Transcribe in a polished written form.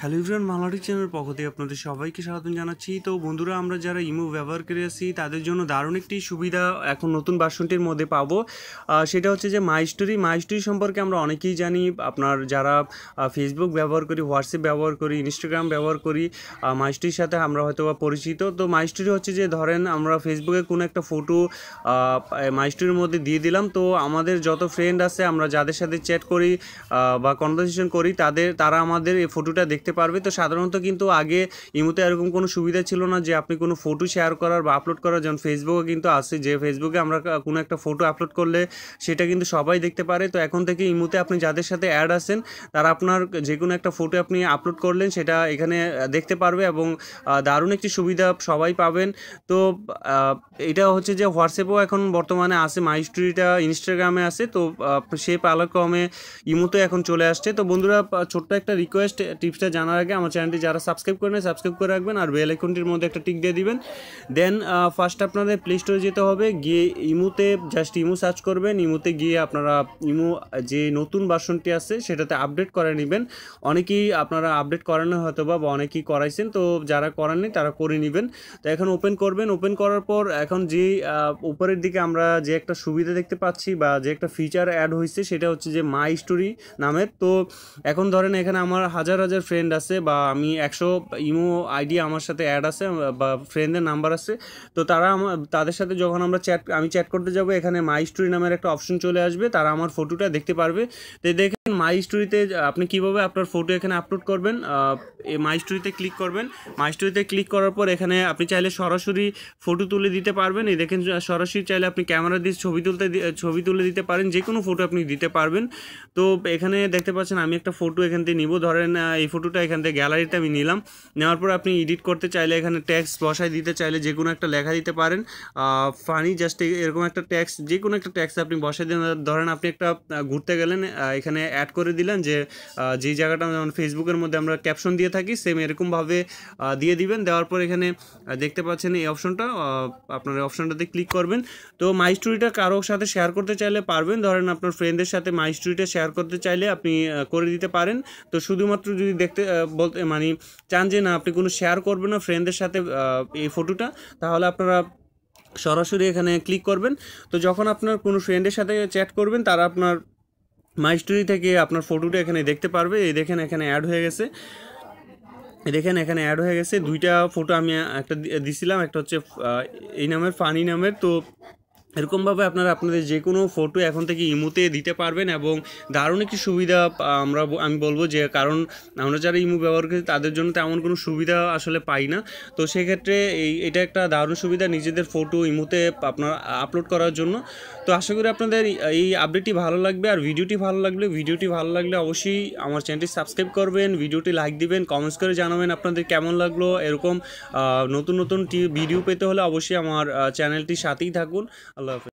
Hello everyone, মালাটি চ্যানেলের পক্ষ থেকে আপনাদের সবাইকে স্বাগত জানাচ্ছি। তো বন্ধুরা, আমরা যারা ইমো ব্যবহার করে আছি তাদের জন্য দারুণ একটি সুবিধা এখন নতুন ভার্সনটির মধ্যে পাবো। সেটা হচ্ছে যে মাই স্টোরি সম্পর্কে আমরা অনেকেই জানি। আপনার যারা ফেসবুক ব্যবহার করি, হোয়াটসঅ্যাপ ব্যবহার করি, ইনস্টাগ্রাম ব্যবহার করি, মাই স্টোরির সাথে আমরা হয়তো বা পরিচিত। তো মাই স্টোরি হচ্ছে যে ধরেন আমরা ফেসবুকে কোনো একটা ফটো মাই স্টোরির মধ্যে দিয়ে দিলাম, তো আমাদের যত ফ্রেন্ড আছে, আমরা যাদের সাথে চ্যাট করি বা কনভারসেশন করি, তারা আমাদের এই ফটোটা দেখতে পারবে। তো সাধারণত কিন্তু আগে ইমোতে এরকম কোনো সুবিধা ছিল না যে আপনি কোনো ফটো শেয়ার করার বা আপলোড করার, যেমন ফেসবুকে কিন্তু আছে যে ফেসবুকে আমরা কোনো একটা ফটো আপলোড করলে সেটা কিন্তু সবাই দেখতে পারে। তো এখন থেকে ইমোতে আপনি যাদের সাথে অ্যাড আছেন তারা আপনার যে কোনো একটা ফটো আপনি আপলোড করলেন সেটা এখানে দেখতে পারবে এবং দারুণ একটি সুবিধা সবাই পাবেন। তো এটা হচ্ছে যে হোয়াটসঅ্যাপেও এখন বর্তমানে আছে, মাই স্টোরিটা ইনস্টাগ্রামে আছে। তো সেই পালাক্রমে ইমোতে এখন চলে আসছে। তো বন্ধুরা, ছোট্ট একটা রিকোয়েস্ট, টিপসটা জানার আগে আমার চ্যানেলটি যারা সাবস্ক্রাইব করেন সাবস্ক্রাইব করে রাখবেন আর বেল আইকনটির মধ্যে একটা টিক দিয়ে দিবেন। দেন ফার্স্ট আপনাদের প্লে স্টোরে যেতে হবে, গিয়ে ইমোতে জাস্ট ইমো সার্চ করবেন। ইমোতে গিয়ে আপনারা ইমো যে নতুন ভার্সনটি আছে সেটাতে আপডেট করে নেবেন। অনেকেই আপনারা আপডেট করেন না হয়তো বা অনেকেই করাইছেন, তো যারা করাননি তারা করে নেবেন। তো এখন ওপেন করবেন। ওপেন করার পর এখন যে উপরের দিকে আমরা যে একটা সুবিধা দেখতে পাচ্ছি বা যে একটা ফিচার অ্যাড হয়েছে সেটা হচ্ছে যে মাই স্টোরি নামের। তো এখন ধরেন এখানে আমার হাজার হাজার ফ্রেন্ড আছে বা আমি 100 ইমো আইডি আমার সাথে অ্যাড আছে বা ফ্রেন্ডের নাম্বার আছে। তো তাদের সাথে যখন আমি চ্যাট করতে যাব, এখানে মাই স্টোরি নামের একটা অপশন চলে আসবে, তারা আমার ফটোটা দেখতে পারবে। তো দেখেন মাই স্টোরিতে আপনি কিভাবে আপনার ফটো এখানে আপলোড করবেন। এই মাই স্টোরিতে ক্লিক করবেন। মাই স্টোরিতে ক্লিক করার পর এখানে আপনি চাইলে সরাসরি ফটো তুলে দিতে পারবেন। এই দেখেন, সরাসরি চাইলে আপনি ক্যামেরা দিয়ে ছবি তুলে দিতে পারেন, যে কোনো ফটো আপনি দিতে পারবেন। তো এখানে দেখতে পাচ্ছেন আমি একটা ফটো এখান থেকে নিব। ধরেন এই ফটোটা এখান থেকে গ্যালারিতে আমি নিলাম। নেওয়ার পর আপনি এডিট করতে চাইলে এখানে ট্যাক্স বসায় দিতে চাইলে যে কোনো একটা লেখা দিতে পারেন, ফানি জাস্ট এরকম একটা ট্যাক্স, যে কোনো একটা ট্যাক্স আপনি বসায় দেন। ধরেন আপনি একটা ঘুরতে গেলেন, এখানে অ্যাড করে দিলেন যে যেই জায়গাটা যেমন ফেসবুকের মধ্যে আমরা ক্যাপশন দিয়ে থাকি সেম এরকমভাবে দিয়ে দিবেন। দেওয়ার পর এখানে দেখতে পাচ্ছেন এই অপশনটা, আপনার এই অপশনটাতে ক্লিক করবেন। তো মাই স্টোরিটা কারোর সাথে শেয়ার করতে চাইলে পারবেন। ধরেন আপনার ফ্রেন্ডের সাথে মাই স্টোরিটা শেয়ার করতে চাইলে আপনি করে দিতে পারেন। তো শুধুমাত্র যদি বলতে মানে চান যে না আপনি কোনো শেয়ার করবেন না ফ্রেন্ডদের সাথে এই ফটোটা, তাহলে আপনারা সরাসরি এখানে ক্লিক করবেন। তো যখন আপনার কোনো ফ্রেন্ডের সাথে চ্যাট করবেন তারা আপনার মাই স্টোরি থেকে আপনার ফটোটা এখানে দেখতে পারবে। এই দেখেন এখানে অ্যাড হয়ে গেছে। দেখেন এখানে অ্যাড হয়ে গেছে দুইটা ফটো। আমি একটা দিছিলাম, একটা হচ্ছে এই নামের, ফানি নামের। তো এরকমভাবে আপনারা আপনাদের যে কোনো ফটো এখন থেকে ইমোতে দিতে পারবেন এবং দারুণ একটি সুবিধা আমি বলবো যে, কারণ আমরা যারা ইমো ব্যবহার করি তাদের জন্য তেমন কোনো সুবিধা আসলে পাই না। তো সেক্ষেত্রে এটা একটা দারুণ সুবিধা নিজেদের ফটো ইমোতে আপনার আপলোড করার জন্য। তো আশা করি আপনাদের এই আপডেটটি ভালো লাগবে। আর ভিডিওটি ভালো লাগলে অবশ্যই আমার চ্যানেলটি সাবস্ক্রাইব করবেন, ভিডিওটি লাইক দিবেন, কমেন্টস করে জানাবেন আপনাদের কেমন লাগলো। এরকম নতুন ভিডিও পেতে হলে অবশ্যই আমার চ্যানেলটির সাথেই থাকুন। আল্লাহ হাফেজ।